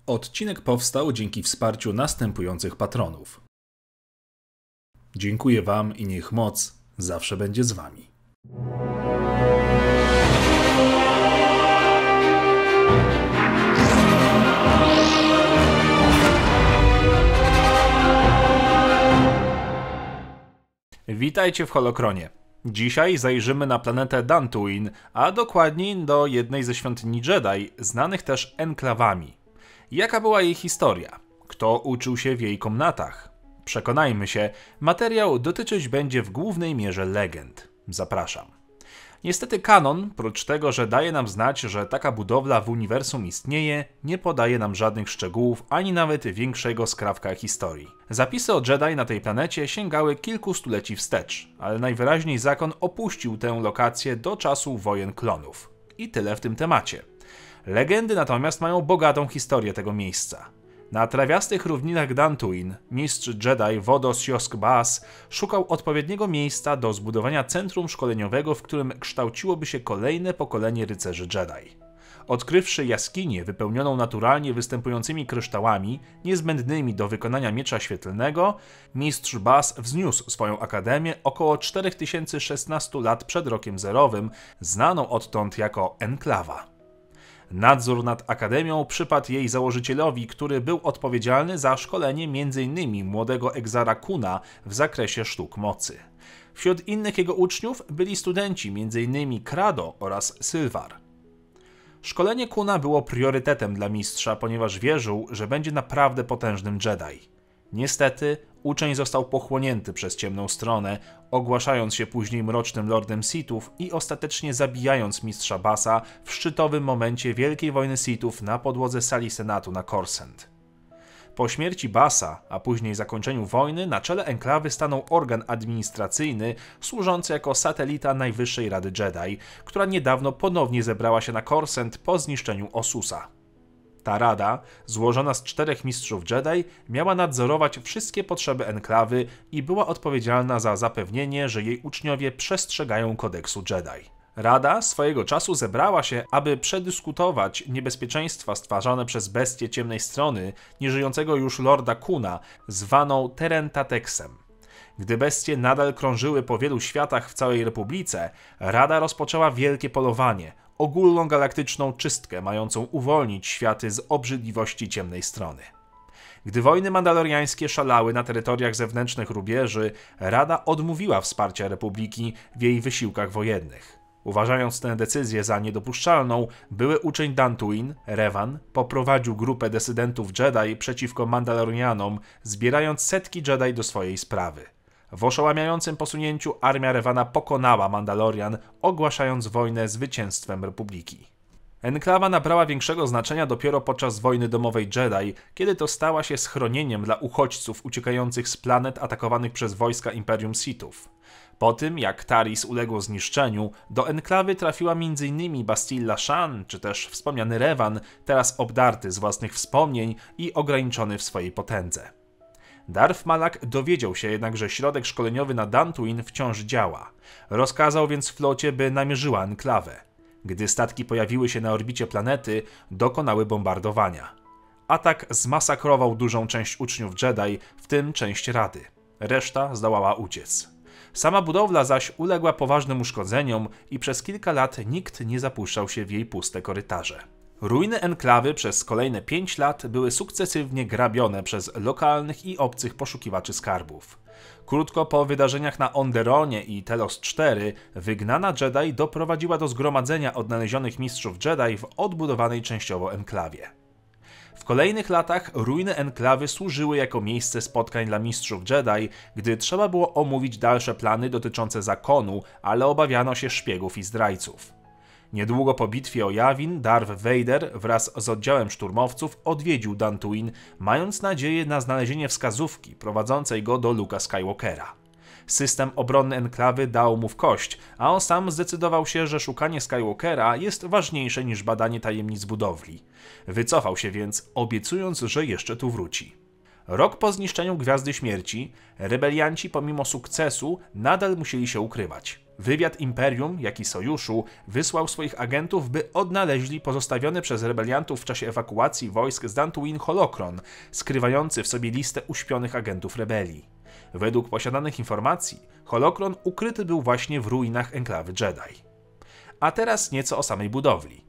Odcinek powstał dzięki wsparciu następujących patronów. Dziękuję Wam i niech moc zawsze będzie z Wami. Witajcie w Holokronie. Dzisiaj zajrzymy na planetę Dantooine, a dokładniej do jednej ze świątyni Jedi, znanych też enklawami. Jaka była jej historia? Kto uczył się w jej komnatach? Przekonajmy się, materiał dotyczyć będzie w głównej mierze legend. Zapraszam. Niestety kanon, prócz tego, że daje nam znać, że taka budowla w uniwersum istnieje, nie podaje nam żadnych szczegółów, ani nawet większego skrawka historii. Zapisy o Jedi na tej planecie sięgały kilku stuleci wstecz, ale najwyraźniej zakon opuścił tę lokację do czasu wojen klonów. I tyle w tym temacie. Legendy natomiast mają bogatą historię tego miejsca. Na trawiastych równinach Dantooine mistrz Jedi Wodos Yosk-Baas szukał odpowiedniego miejsca do zbudowania centrum szkoleniowego, w którym kształciłoby się kolejne pokolenie rycerzy Jedi. Odkrywszy jaskinię wypełnioną naturalnie występującymi kryształami, niezbędnymi do wykonania miecza świetlnego, mistrz Baas wzniósł swoją akademię około 4016 lat przed rokiem zerowym, znaną odtąd jako enklawa. Nadzór nad akademią przypadł jej założycielowi, który był odpowiedzialny za szkolenie m.in. młodego Exara Kuna w zakresie sztuk mocy. Wśród innych jego uczniów byli studenci m.in. Krado oraz Sylvar. Szkolenie Kuna było priorytetem dla mistrza, ponieważ wierzył, że będzie naprawdę potężnym Jedi. Niestety, uczeń został pochłonięty przez ciemną stronę, ogłaszając się później mrocznym lordem Sithów i ostatecznie zabijając mistrza Baasa w szczytowym momencie Wielkiej Wojny Sithów na podłodze sali Senatu na Coruscant. Po śmierci Baasa, a później zakończeniu wojny, na czele enklawy stanął organ administracyjny służący jako satelita Najwyższej Rady Jedi, która niedawno ponownie zebrała się na Coruscant po zniszczeniu Ossusa. Ta rada, złożona z 4 mistrzów Jedi, miała nadzorować wszystkie potrzeby enklawy i była odpowiedzialna za zapewnienie, że jej uczniowie przestrzegają kodeksu Jedi. Rada swojego czasu zebrała się, aby przedyskutować niebezpieczeństwa stwarzane przez bestię ciemnej strony, nieżyjącego już lorda Kuna, zwaną Terentateksem. Gdy bestie nadal krążyły po wielu światach w całej Republice, Rada rozpoczęła wielkie polowanie, ogólną galaktyczną czystkę mającą uwolnić światy z obrzydliwości ciemnej strony. Gdy wojny mandaloriańskie szalały na terytoriach zewnętrznych rubieży, Rada odmówiła wsparcia Republiki w jej wysiłkach wojennych. Uważając tę decyzję za niedopuszczalną, były uczeń Dantooine, Revan, poprowadził grupę dysydentów Jedi przeciwko Mandalorianom, zbierając setki Jedi do swojej sprawy. W oszałamiającym posunięciu armia Revana pokonała Mandalorian, ogłaszając wojnę zwycięstwem Republiki. Enklawa nabrała większego znaczenia dopiero podczas wojny domowej Jedi, kiedy to stała się schronieniem dla uchodźców uciekających z planet atakowanych przez wojska Imperium Sithów. Po tym, jak Taris uległo zniszczeniu, do enklawy trafiła m.in. Bastilla Shan, czy też wspomniany Revan, teraz obdarty z własnych wspomnień i ograniczony w swojej potędze. Darth Malak dowiedział się jednak, że środek szkoleniowy na Dantooine wciąż działa. Rozkazał więc flocie, by namierzyła enklawę. Gdy statki pojawiły się na orbicie planety, dokonały bombardowania. Atak zmasakrował dużą część uczniów Jedi, w tym część Rady. Reszta zdołała uciec. Sama budowla zaś uległa poważnym uszkodzeniom i przez kilka lat nikt nie zapuszczał się w jej puste korytarze. Ruiny enklawy przez kolejne 5 lat były sukcesywnie grabione przez lokalnych i obcych poszukiwaczy skarbów. Krótko po wydarzeniach na Onderonie i Telos IV wygnana Jedi doprowadziła do zgromadzenia odnalezionych mistrzów Jedi w odbudowanej częściowo enklawie. W kolejnych latach ruiny enklawy służyły jako miejsce spotkań dla mistrzów Jedi, gdy trzeba było omówić dalsze plany dotyczące zakonu, ale obawiano się szpiegów i zdrajców. Niedługo po bitwie o Yavin, Darth Vader wraz z oddziałem szturmowców odwiedził Dantooine, mając nadzieję na znalezienie wskazówki prowadzącej go do Luke'a Skywalkera. System obronny enklawy dał mu w kość, a on sam zdecydował się, że szukanie Skywalkera jest ważniejsze niż badanie tajemnic budowli. Wycofał się więc, obiecując, że jeszcze tu wróci. Rok po zniszczeniu Gwiazdy Śmierci, rebelianci pomimo sukcesu nadal musieli się ukrywać. Wywiad Imperium, jak i Sojuszu, wysłał swoich agentów, by odnaleźli pozostawiony przez rebeliantów w czasie ewakuacji wojsk z Dantooine holokron, skrywający w sobie listę uśpionych agentów rebelii. Według posiadanych informacji, holokron ukryty był właśnie w ruinach enklawy Jedi. A teraz nieco o samej budowli.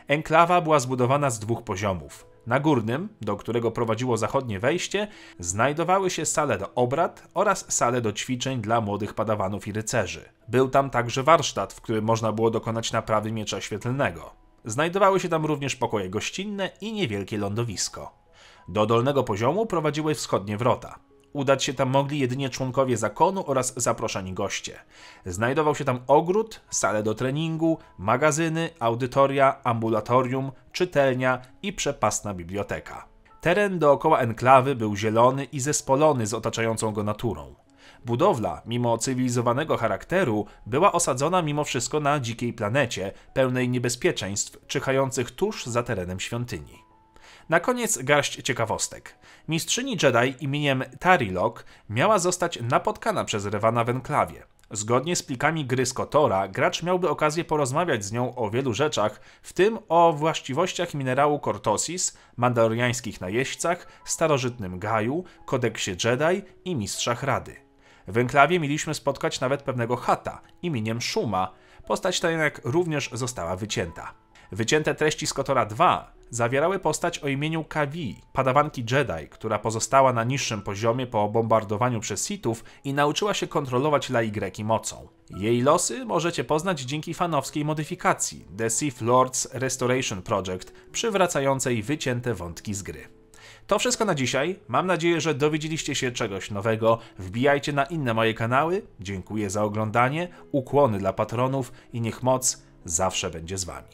Enklawa była zbudowana z 2 poziomów. Na górnym, do którego prowadziło zachodnie wejście, znajdowały się sale do obrad oraz sale do ćwiczeń dla młodych padawanów i rycerzy. Był tam także warsztat, w którym można było dokonać naprawy miecza świetlnego. Znajdowały się tam również pokoje gościnne i niewielkie lądowisko. Do dolnego poziomu prowadziły wschodnie wrota. Udać się tam mogli jedynie członkowie zakonu oraz zaproszeni goście. Znajdował się tam ogród, sale do treningu, magazyny, audytoria, ambulatorium, czytelnia i przepastna biblioteka. Teren dookoła enklawy był zielony i zespolony z otaczającą go naturą. Budowla, mimo cywilizowanego charakteru, była osadzona mimo wszystko na dzikiej planecie, pełnej niebezpieczeństw, czyhających tuż za terenem świątyni. Na koniec garść ciekawostek. Mistrzyni Jedi imieniem Tarilok miała zostać napotkana przez Rewana w enklawie. Zgodnie z plikami gry z KOTORa, gracz miałby okazję porozmawiać z nią o wielu rzeczach, w tym o właściwościach minerału Cortosis, mandaloriańskich najeźdźcach, starożytnym Gaju, kodeksie Jedi i mistrzach Rady. W enklawie mieliśmy spotkać nawet pewnego Hata imieniem Shuma. Postać ta jednak również została wycięta. Wycięte treści z KOTORa 2 zawierały postać o imieniu Kavi, padawanki Jedi, która pozostała na niższym poziomie po bombardowaniu przez Sithów i nauczyła się kontrolować La-Y mocą. Jej losy możecie poznać dzięki fanowskiej modyfikacji The Sith Lords Restoration Project, przywracającej wycięte wątki z gry. To wszystko na dzisiaj. Mam nadzieję, że dowiedzieliście się czegoś nowego. Wbijajcie na inne moje kanały. Dziękuję za oglądanie, ukłony dla patronów i niech moc zawsze będzie z wami.